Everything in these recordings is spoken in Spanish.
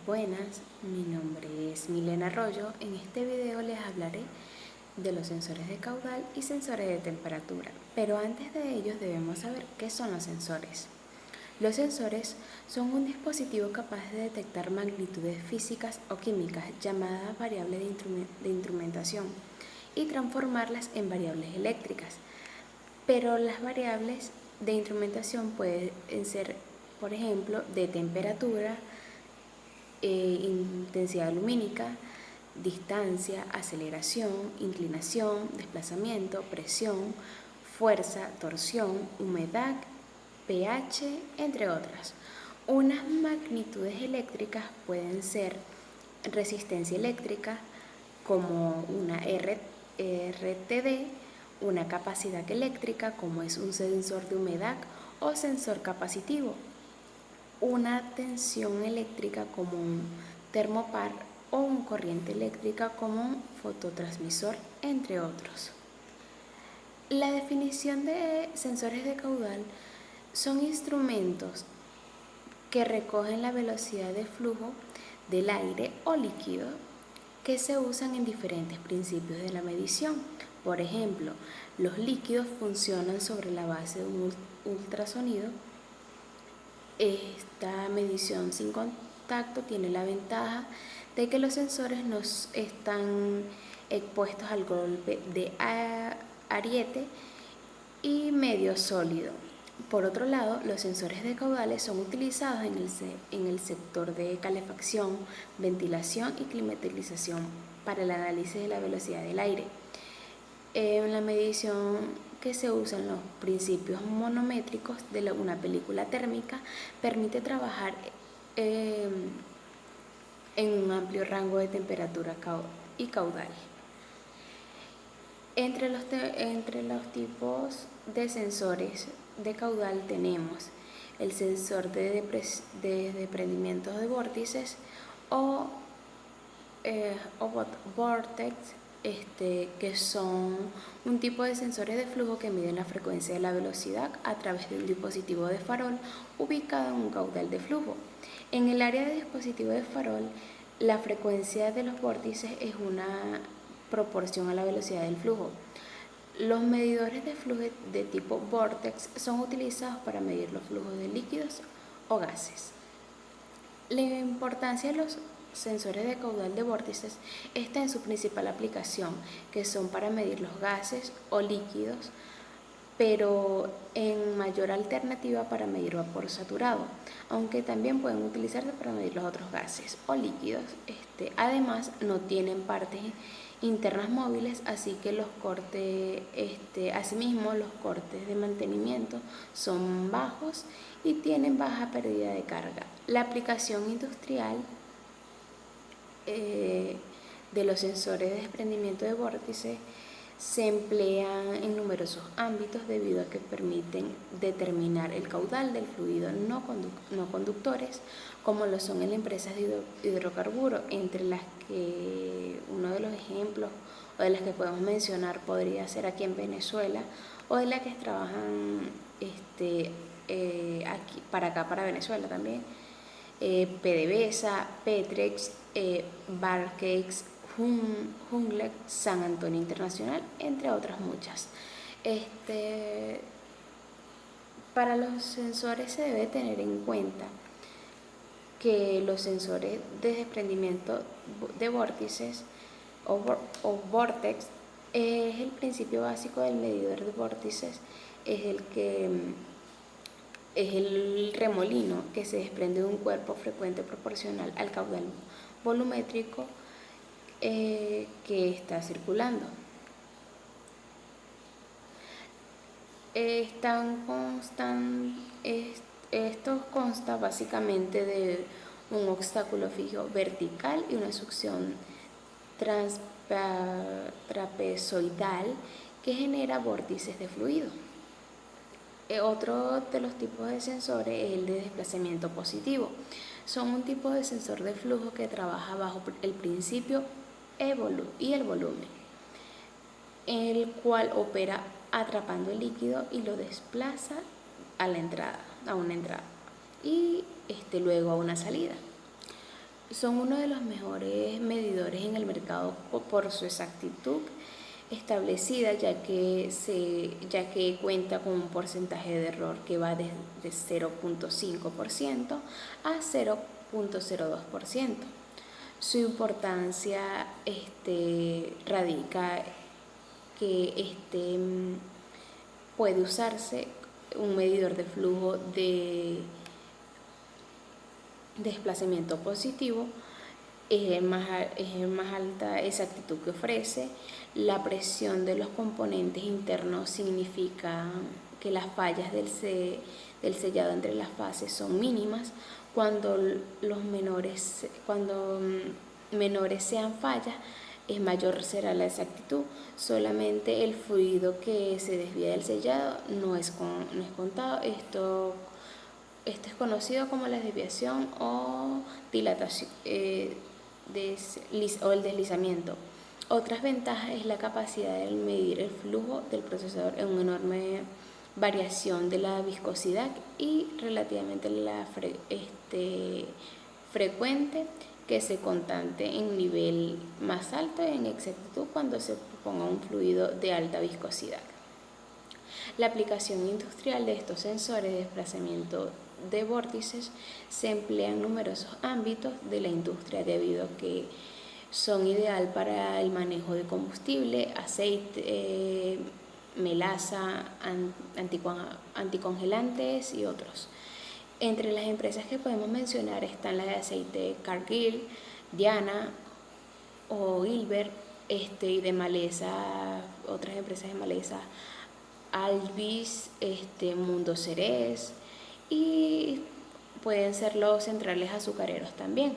Buenas, mi nombre es Milena Arroyo. En este video les hablaré de los sensores de caudal y sensores de temperatura, pero antes de ellos debemos saber qué son los sensores. Los sensores son un dispositivo capaz de detectar magnitudes físicas o químicas llamadas variables de instrumentación y transformarlas en variables eléctricas, pero las variables de instrumentación pueden ser, por ejemplo, de temperatura, intensidad lumínica, distancia, aceleración, inclinación, desplazamiento, presión, fuerza, torsión, humedad, pH, entre otras. Unas magnitudes eléctricas pueden ser resistencia eléctrica, como una RTD, una capacidad eléctrica, como es un sensor de humedad o sensor capacitivo, una tensión eléctrica como un termopar o una corriente eléctrica como un fototransmisor, entre otros. La definición de sensores de caudal son instrumentos que recogen la velocidad de flujo del aire o líquido que se usan en diferentes principios de la medición. Por ejemplo, los líquidos funcionan sobre la base de un ultrasonido. Esta medición sin contacto tiene la ventaja de que los sensores no están expuestos al golpe de ariete y medio sólido. Por otro lado, los sensores de caudales son utilizados en el sector de calefacción, ventilación y climatización para el análisis de la velocidad del aire. En la medición que se usa en los principios monométricos de una película térmica permite trabajar en un amplio rango de temperatura y caudal. Entre los tipos de sensores de caudal tenemos el sensor de desprendimiento de vórtices o vortex, que son un tipo de sensores de flujo que miden la frecuencia de la velocidad a través de un dispositivo de farol ubicado en un caudal de flujo. En el área de dispositivo de farol, la frecuencia de los vórtices es una proporción a la velocidad del flujo. Los medidores de flujo de tipo vortex son utilizados para medir los flujos de líquidos o gases. La importancia de los sensores de caudal de vórtices está en su principal aplicación, que son para medir los gases o líquidos, pero en mayor alternativa para medir vapor saturado, aunque también pueden utilizarse para medir los otros gases o líquidos. Además, no tienen partes internas móviles, así que asimismo los cortes de mantenimiento son bajos y tienen baja pérdida de carga. La aplicación industrial de los sensores de desprendimiento de vórtices se emplean en numerosos ámbitos debido a que permiten determinar el caudal del fluido no conductores, como lo son en empresas de hidrocarburos, entre las que uno de los ejemplos o de las que podemos mencionar podría ser aquí en Venezuela, o de las que trabajan aquí, para Venezuela también, PDVSA, Petrex, Barkex, Junglex, San Antonio Internacional, entre otras muchas. Para los sensores se debe tener en cuenta que los sensores de desprendimiento de vórtices o vortex es el principio básico del medidor de vórtices, es el remolino que se desprende de un cuerpo frecuente proporcional al caudal volumétrico que está circulando. Esto consta básicamente de un obstáculo fijo vertical y una succión trapezoidal que genera vórtices de fluido. Otro de los tipos de sensores es el de desplazamiento positivo. Son un tipo de sensor de flujo que trabaja bajo el principio y el volumen, el cual opera atrapando el líquido y lo desplaza a una entrada y luego a una salida. Son uno de los mejores medidores en el mercado por su exactitud establecida, ya que cuenta con un porcentaje de error que va desde 0.5% a 0.02%. Su importancia radica que puede usarse un medidor de flujo de desplazamiento positivo, es más alta exactitud que ofrece. La presión de los componentes internos significa que las fallas del sellado entre las fases son mínimas. Cuando menores sean fallas, mayor será la exactitud. Solamente el fluido que se desvía del sellado no es contado. Esto es conocido como la desviación o dilatación o el deslizamiento. Otras ventajas es la capacidad de medir el flujo del procesador en una enorme variación de la viscosidad y relativamente la frecuente que se contate en nivel más alto en exactitud cuando se ponga un fluido de alta viscosidad. La aplicación industrial de estos sensores de desplazamiento de vórtices se emplea en numerosos ámbitos de la industria debido a que son ideal para el manejo de combustible, aceite, melaza, anticongelantes y otros. Entre las empresas que podemos mencionar están las de aceite Cargill, Diana o Gilbert, y de maleza, otras empresas de maleza, Alvis, Mundo Ceres, y pueden ser los centrales azucareros también.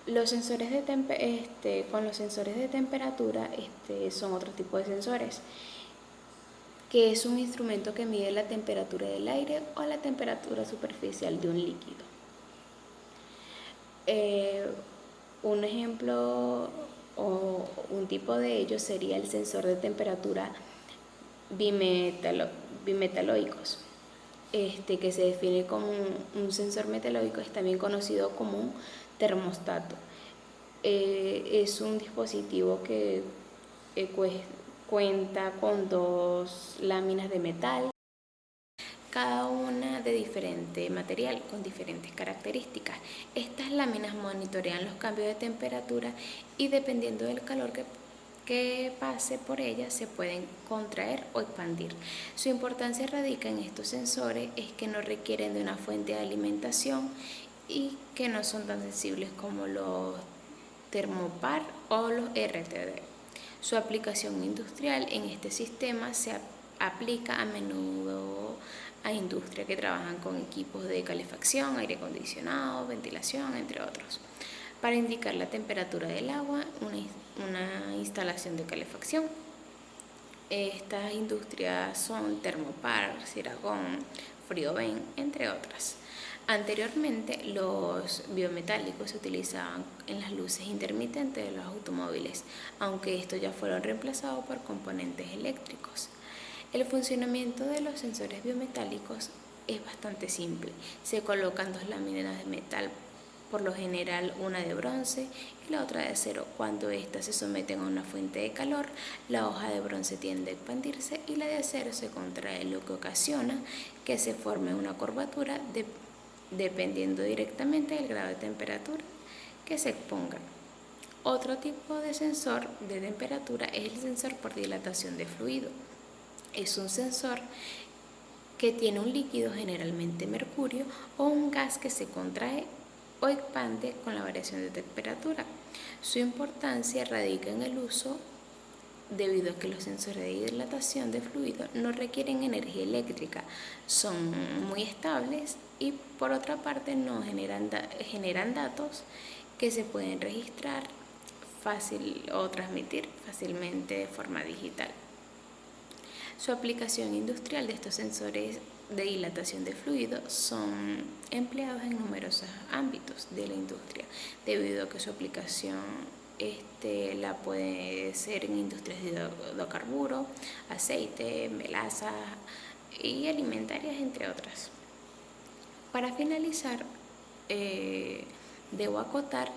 Los sensores con los sensores de temperatura son otro tipo de sensores, que es un instrumento que mide la temperatura del aire o la temperatura superficial de un líquido. Un ejemplo o un tipo de ello sería el sensor de temperatura bimetaloicos, que se define como un sensor metalóico, es también conocido como un termostato. Es un dispositivo que cuenta con dos láminas de metal, cada una de diferente material con diferentes características. Estas láminas monitorean los cambios de temperatura y dependiendo del calor que pase por ellas se pueden contraer o expandir. Su importancia radica en estos sensores es que no requieren de una fuente de alimentación y que no son tan sensibles como los termopar o los RTD. Su aplicación industrial en este sistema se aplica a menudo a industrias que trabajan con equipos de calefacción, aire acondicionado, ventilación, entre otros. Para indicar la temperatura del agua, una instalación de calefacción. Estas industrias son Termopar, Ciragón, Friovent, entre otras. Anteriormente, los biometálicos se utilizaban en las luces intermitentes de los automóviles, aunque estos ya fueron reemplazados por componentes eléctricos. El funcionamiento de los sensores biometálicos es bastante simple. Se colocan dos láminas de metal, por lo general una de bronce y la otra de acero. Cuando éstas se someten a una fuente de calor, la hoja de bronce tiende a expandirse y la de acero se contrae, lo que ocasiona que se forme una curvatura dependiendo directamente del grado de temperatura que se exponga. Otro tipo de sensor de temperatura es el sensor por dilatación de fluido. Es un sensor que tiene un líquido, generalmente mercurio, o un gas que se contrae o expande con la variación de temperatura. Su importancia radica en el uso debido a que los sensores de dilatación de fluido no requieren energía eléctrica, son muy estables y por otra parte no generan datos que se pueden registrar o transmitir fácilmente de forma digital. Su aplicación industrial de estos sensores de dilatación de fluido son empleados en numerosos ámbitos de la industria, debido a que su aplicación la puede ser en industrias de hidrocarburos, aceite, melaza y alimentarias, entre otras. Para finalizar, Debo acotar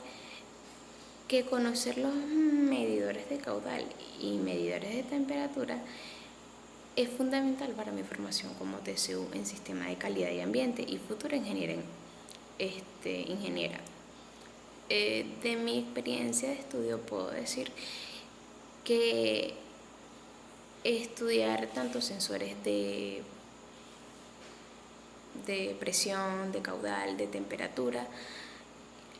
que conocer los medidores de caudal y medidores de temperatura es fundamental para mi formación como TCU en Sistema de Calidad y Ambiente y futura ingeniera. De mi experiencia de estudio puedo decir que estudiar tanto sensores de presión, de caudal, de temperatura,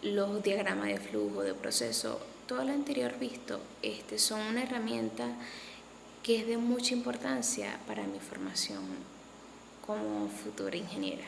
los diagramas de flujo, de proceso, todo lo anterior visto, son una herramienta que es de mucha importancia para mi formación como futura ingeniera.